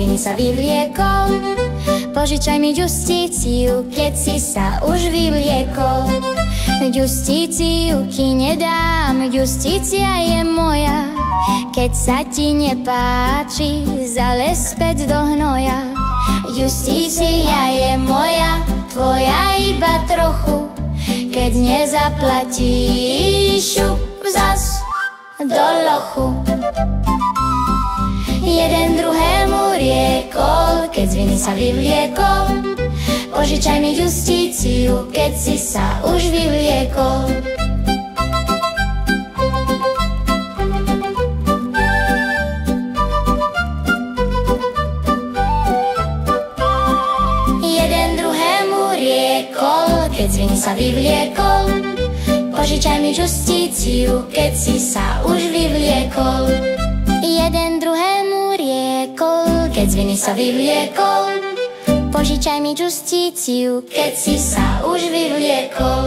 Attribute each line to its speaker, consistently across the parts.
Speaker 1: viny sa vyvliekol. Požičaj mi justíciu, keď si sa už vyvliekol. Justíciu ti nedám, justícia je moja. Keď sa ti nepáči, zales späť do hnoja. Justícia je moja, tvoja iba trochu. Keď nezaplatíš, šup zas do lochu. Jeden druhému riekol, keď z viny sa vyvliekol. Požičaj mi justíciu, keď si sa už vyvliekol. Jeden druhému riekol, keď z viny sa vyvliekol. Požičaj mi justíciu, keď si sa už vyvliekol. Jeden druhému riekol, keď z viny sa vyvliekol. Požičaj mi justíciu, keď si sa už vyvliekol.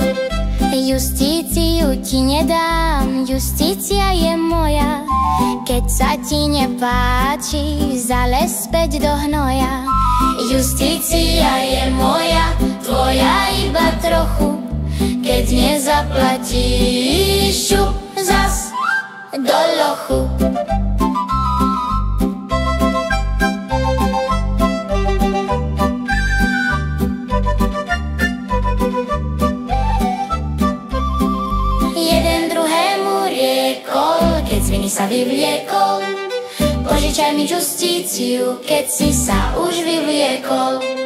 Speaker 1: Justíciu ti nedám, justícia je moja. Keď sa ti nepáči, zales späť do hnoja. Justícia je moja, tvoja iba trochu. Keď nezaplatíš, šup zas do lochu. Jeden druhému riekol, keď z viny sa vyvliekol. Požičaj mi justíciu, keď si sa už vyvliekol.